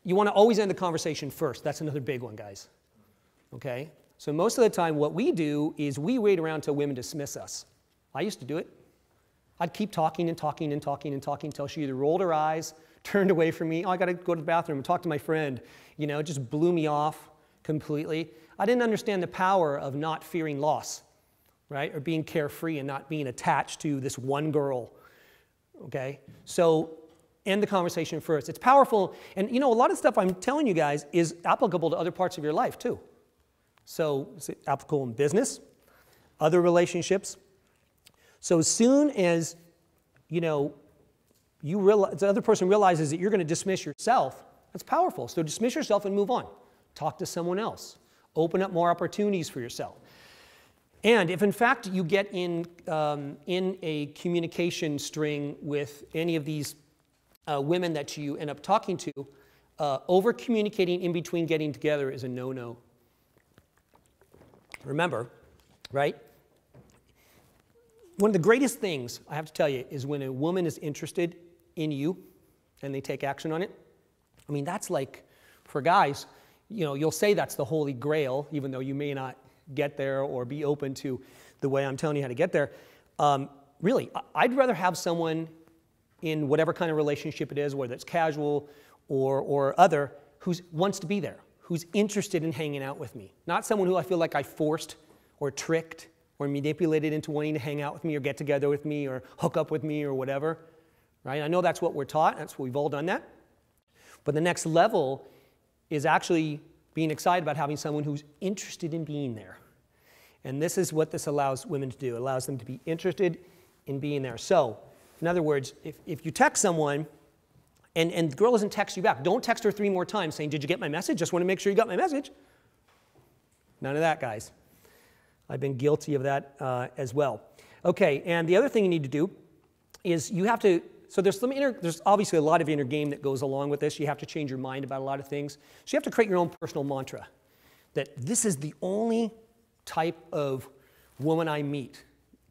you want to always end the conversation first. That's another big one, guys. Okay? So most of the time what we do is we wait around till women dismiss us. I used to do it. I'd keep talking and talking and talking and talking until she either rolled her eyes, turned away from me, oh, I got to go to the bathroom and talk to my friend. You know, it just blew me off completely. I didn't understand the power of not fearing loss, right? Or being carefree and not being attached to this one girl, okay? So end the conversation first. It's powerful. And, you know, a lot of stuff I'm telling you guys is applicable to other parts of your life, too. So it's applicable in business, other relationships. So as soon as, you know, you realize, the other person realizes that you're going to dismiss yourself, that's powerful. So dismiss yourself and move on. Talk to someone else. Open up more opportunities for yourself. And if in fact you get in a communication string with any of these women that you end up talking to, over communicating in between getting together is a no-no. Remember, right? One of the greatest things, I have to tell you, is when a woman is interested in you and they take action on it. I mean, that's like, for guys, you know, you'll say that's the holy grail, even though you may not get there or be open to the way I'm telling you how to get there. Really, I'd rather have someone in whatever kind of relationship it is, whether it's casual or other, who wants to be there, who's interested in hanging out with me. Not someone who I feel like I forced or tricked or manipulated into wanting to hang out with me or get together with me or hook up with me or whatever, right? I know that's what we're taught. That's what we've all done that. But the next level is actually being excited about having someone who's interested in being there. And this is what this allows women to do. It allows them to be interested in being there. So, in other words, if you text someone and the girl doesn't text you back, don't text her 3 more times saying, did you get my message? Just want to make sure you got my message. None of that, guys. I've been guilty of that as well. Okay, and the other thing you need to do is you have to, so there's obviously a lot of inner game that goes along with this. You have to change your mind about a lot of things. So you have to create your own personal mantra that this is the only type of woman I meet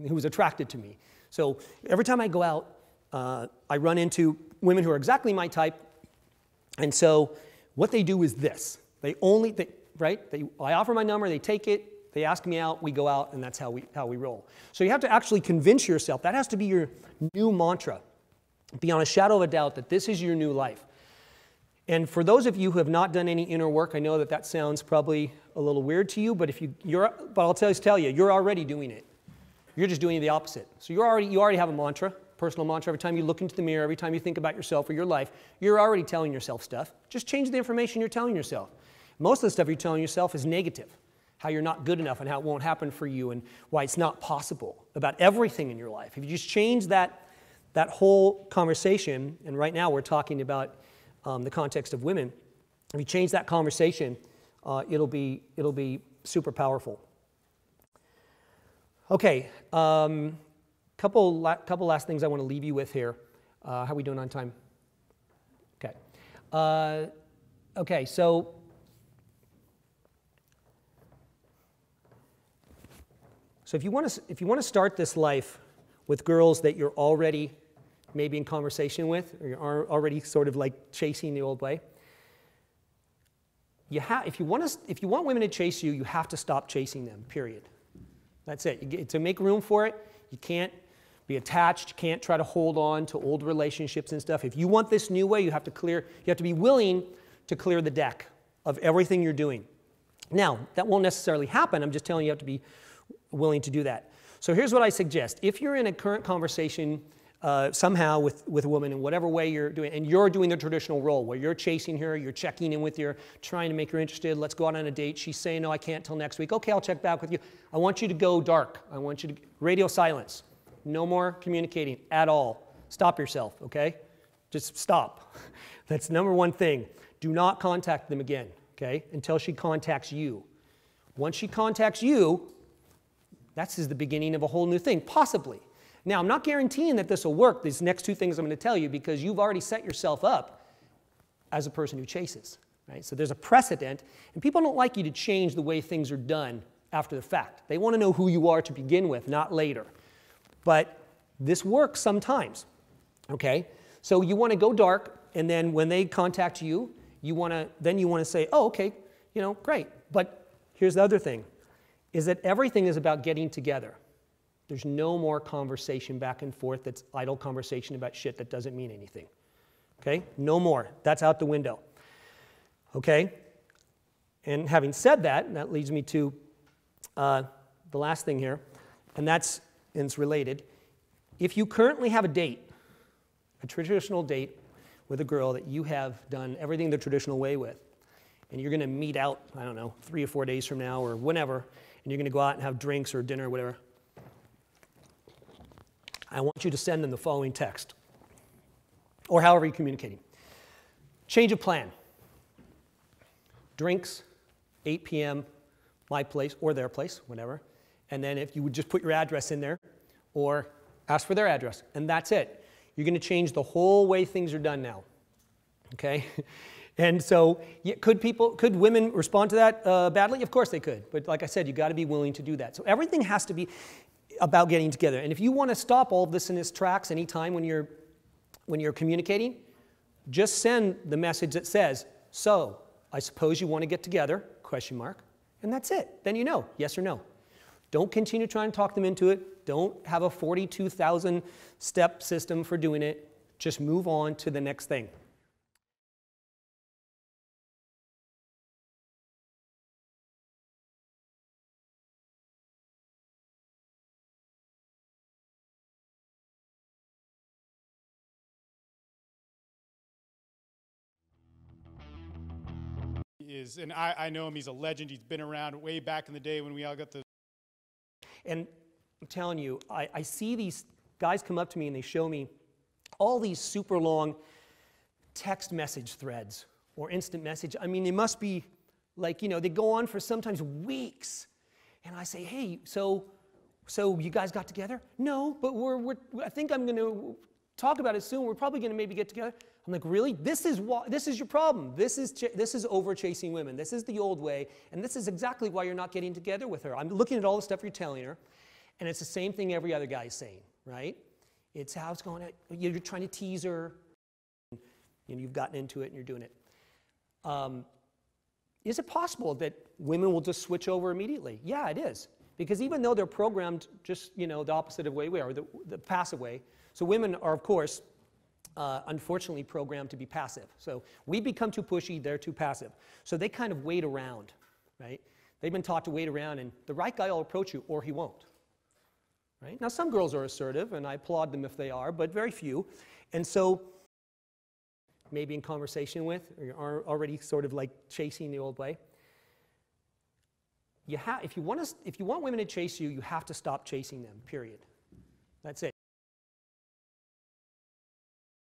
who's attracted to me. So every time I go out, I run into women who are exactly my type. And so what they do is this. I offer my number, they take it, they ask me out, we go out, and that's how we roll. So you have to actually convince yourself. That has to be your new mantra. Beyond a shadow of a doubt that this is your new life. And for those of you who have not done any inner work, I know that sounds probably a little weird to you, but I'll tell you, you're already doing it. You're just doing the opposite. So you already have a mantra, personal mantra. Every time you look into the mirror, every time you think about yourself or your life, you're already telling yourself stuff. Just change the information you're telling yourself. Most of the stuff you're telling yourself is negative. How you're not good enough and how it won't happen for you and why it's not possible about everything in your life. If you just change that whole conversation, and right now we're talking about the context of women, if you change that conversation, it'll be super powerful. Okay, couple last things I want to leave you with here. How are we doing on time? Okay. Okay, so if you want to start this life with girls that you're already maybe in conversation with, or you're already sort of like chasing the old way, if you want women to chase you, you have to stop chasing them, period. That's it. To make room for it, you can't be attached, you can't try to hold on to old relationships and stuff. If you want this new way, you have to be willing to clear the deck of everything you're doing. Now, that won't necessarily happen. I'm just telling you have to be willing to do that. So here's what I suggest. If you're in a current conversation somehow with a woman in whatever way you're doing, and you're doing the traditional role where you're chasing her, you're checking in with her, trying to make her interested, let's go out on a date, she's saying, no, I can't till next week, okay, I'll check back with you. I want you to go dark. I want you to, radio silence. No more communicating at all. Stop yourself, okay? Just stop. That's number one thing. Do not contact them again, okay, until she contacts you. Once she contacts you, that's the beginning of a whole new thing, possibly. Now, I'm not guaranteeing that this will work, these next 2 things I'm going to tell you, because you've already set yourself up as a person who chases, right? So there's a precedent, and people don't like you to change the way things are done after the fact. They want to know who you are to begin with, not later. But this works sometimes, okay? So you want to go dark, and then when they contact you, then you want to say, oh, okay, great. But here's the other thing, is that everything is about getting together. There's no more conversation back and forth that's idle conversation about shit that doesn't mean anything. Okay? No more. That's out the window. Okay? And having said that, that leads me to the last thing here, and it's related. If you currently have a date, a traditional date with a girl that you have done everything the traditional way with, and you're going to meet out, I don't know, 3 or 4 days from now or whenever, and you're going to go out and have drinks or dinner or whatever, I want you to send them the following text, or however you're communicating. Change of plan. Drinks, 8 p.m., my place or their place, whatever. And then if you would just put your address in there or ask for their address, and that's it. You're going to change the whole way things are done now. Okay? And so could women respond to that badly? Of course they could. But like I said, you've got to be willing to do that. So everything has to be about getting together. And if you want to stop all of this in its tracks anytime when you're communicating, just send the message that says, so, I suppose you want to get together, ? And that's it. Then you know, yes or no. Don't continue trying to talk them into it. Don't have a 42,000 step system for doing it. Just move on to the next thing. And I know him, he's a legend, he's been around way back in the day when we all got the... And I'm telling you, I see these guys come up to me and they show me all these super long text message threads or instant message. I mean, they must be like, they go on for sometimes weeks. And I say, hey, so you guys got together? No, but I think I'm going to talk about it soon. We're probably going to maybe get together. I'm like, really? This is your problem. This is over chasing women. This is the old way, and this is exactly why you're not getting together with her. I'm looking at all the stuff you're telling her, and it's the same thing every other guy is saying, right? It's how it's going. You're trying to tease her, and you've gotten into it, and you're doing it. Is it possible that women will just switch over immediately? Yeah, it is, because even though they're programmed just the opposite of way we are, the passive way. So women are, of course, unfortunately programmed to be passive. So we become too pushy, they're too passive. So they kind of wait around, right? They've been taught to wait around, and the right guy will approach you or he won't, right? Now some girls are assertive, and I applaud them if they are, but very few. And so maybe in conversation with, or you're already sort of like chasing the old way. If you want women to chase you, you have to stop chasing them, period. That's it.